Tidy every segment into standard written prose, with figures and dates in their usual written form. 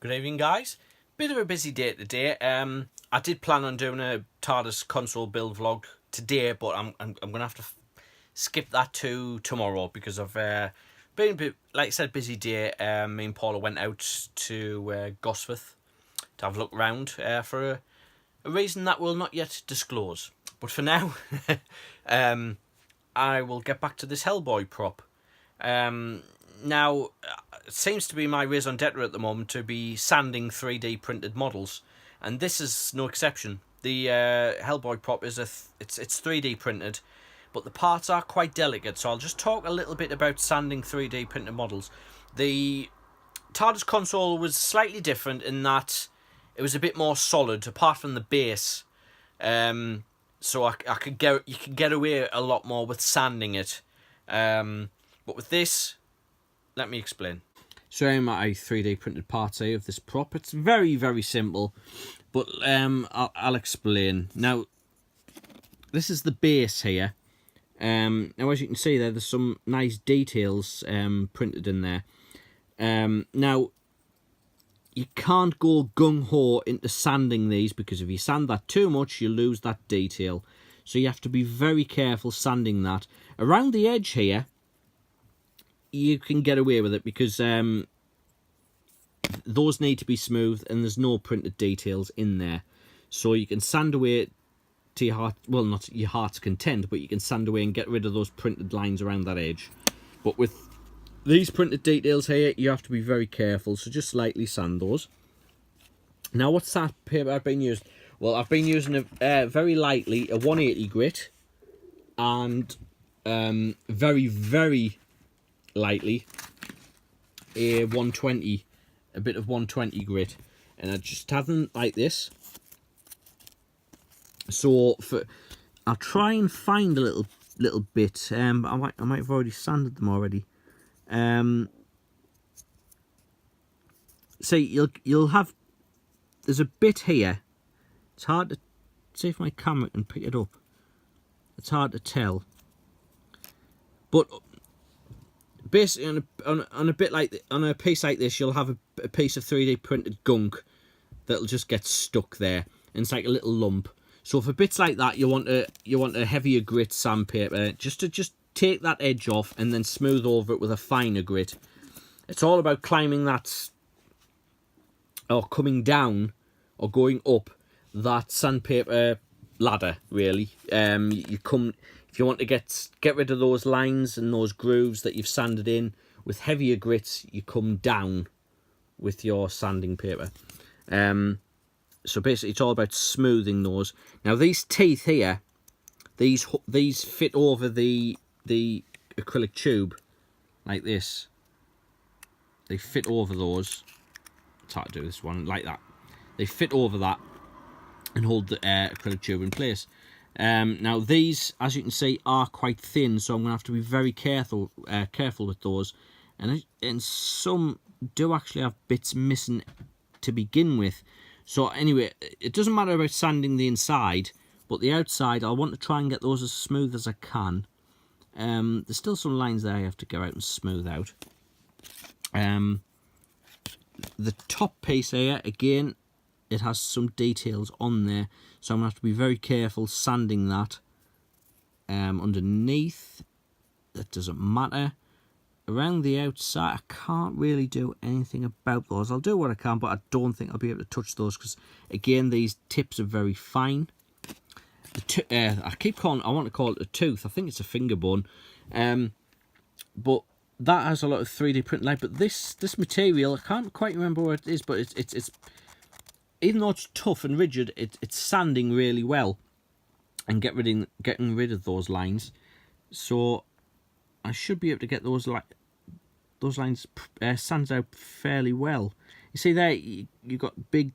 Good evening, guys. Bit of a busy day today. I did plan on doing a TARDIS console build vlog today, but I'm gonna have to skip that to tomorrow because I've been a bit, like I said, busy day. Me and Paula went out to Gosforth to have a look around for a reason that we'll not yet disclose. But for now, I will get back to this Hellboy prop. Now, it seems to be my raison d'etre at the moment to be sanding 3D printed models, and this is no exception. The Hellboy prop is it's 3D printed, but the parts are quite delicate. So I'll just talk a little bit about sanding 3D printed models. The TARDIS console was slightly different in that it was a bit more solid, apart from the base. So you could get away a lot more with sanding it. But with this, let me explain. So I'm at a 3D printed part here of this prop. It's very, very simple, but I'll explain. Now, this is the base here. Now, as you can see there's some nice details printed in there. Now, you can't go gung-ho into sanding these, because if you sand that too much, you lose that detail. So you have to be very careful sanding that. Around the edge here, you can get away with it because those need to be smooth and there's no printed details in there. So you can sand away to your heart, well, not your heart's content, but you can sand away and get rid of those printed lines around that edge. But with these printed details here, you have to be very careful, so just lightly sand those. Now, what's that paper I've been using? Well, I've been using a very lightly a 180 grit and very, very lightly a 120, a bit of 120 grit, and I just have them like this. So I'll try and find a little bit. I might have already sanded them already. So you'll have, there's a bit here. It's hard to see if my camera can pick it up. It's hard to tell, but basically on a bit like on a piece like this, you'll have a piece of 3D printed gunk that'll just get stuck there, and it's like a little lump. So for bits like that, you want a heavier grit sandpaper just to take that edge off and then smooth over it with a finer grit. It's all about climbing that, or coming down, or going up that sandpaper ladder. Really, if you want to get rid of those lines and those grooves that you've sanded in with heavier grits, you come down with your sanding paper. So basically, it's all about smoothing those. Now, these teeth here, these fit over the acrylic tube like this. They fit over those. It's hard to do this one like that. They fit over that and hold the acrylic tube in place. Now, these, as you can see, are quite thin, so I'm going to have to be very careful with those. And some do actually have bits missing to begin with. So anyway, it doesn't matter about sanding the inside, but the outside, I want to try and get those as smooth as I can. There's still some lines there I have to go out and smooth out. The top piece here, again, it has some details on there, so I'm going to have to be very careful sanding that. Underneath, that doesn't matter. Around the outside, I can't really do anything about those. I'll do what I can, but I don't think I'll be able to touch those because, again, these tips are very fine. I want to call it a tooth. I think it's a finger bone. But that has a lot of 3D print light. But this material, I can't quite remember what it is, but it's even though it's tough and rigid, it's sanding really well and getting rid of those lines. So I should be able to get those lines sanded out fairly well. You see there, you've got big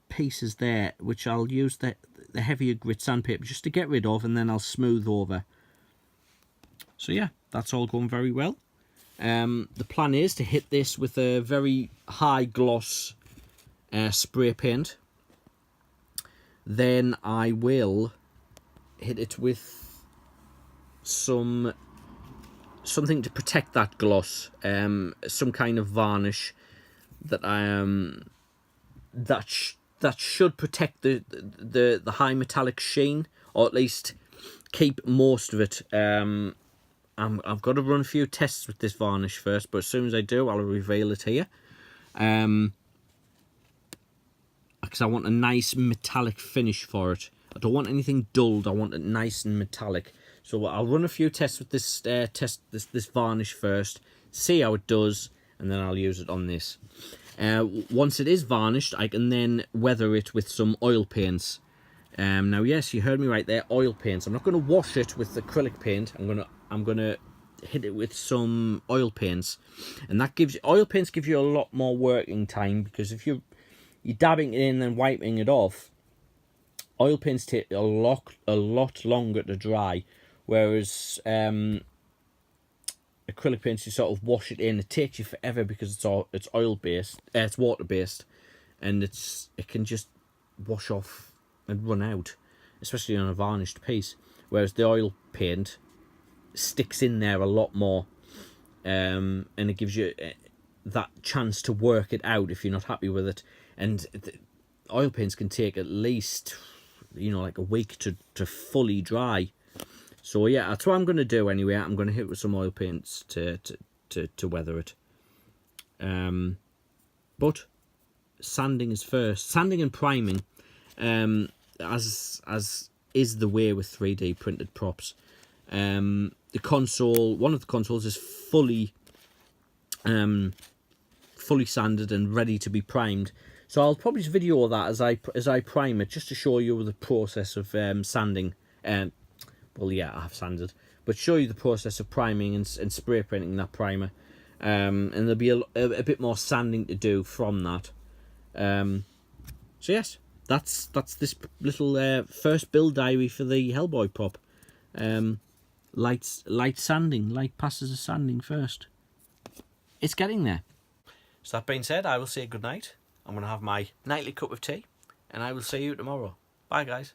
pieces there, which I'll use the heavier grit sandpaper just to get rid of, and then I'll smooth over. So yeah, that's all going very well. The plan is to hit this with a very high gloss spray paint. Then I will hit it with something to protect that gloss, some kind of varnish, that that should protect the high metallic sheen, or at least keep most of it. I've got to run a few tests with this varnish first, but as soon as I do, I'll reveal it here. Because I want a nice metallic finish for it. I don't want anything dulled. I want it nice and metallic. So I'll run a few tests with this this varnish first, see how it does, and then I'll use it on this. Once it is varnished, I can then weather it with some oil paints. Now, yes, you heard me right there, oil paints. I'm not going to wash it with acrylic paint. I'm gonna hit it with some oil paints, and that gives oil paints give you a lot more working time, because if you're dabbing it in and wiping it off, oil paints take a lot longer to dry, whereas acrylic paints, you sort of wash it in. It takes you forever because it's oil based, it's water based, and it can just wash off and run out, especially on a varnished piece. Whereas the oil paint sticks in there a lot more, and it gives you that chance to work it out if you're not happy with it. And oil paints can take at least, like a week to fully dry. So yeah, that's what I'm going to do anyway. I'm going to hit with some oil paints to weather it. But sanding is first. Sanding and priming, as is the way with 3D printed props. The console, one of the consoles, is fully sanded and ready to be primed. So I'll probably video that as I prime it, just to show you the process of sanding. Well, yeah, I have sanded, but show you the process of priming and spray painting that primer. And there'll be a bit more sanding to do from that. So yes, that's this little first build diary for the Hellboy prop. Light sanding, light passes of sanding first. It's getting there. So that being said, I will say good night. I'm going to have my nightly cup of tea, and I will see you tomorrow. Bye, guys.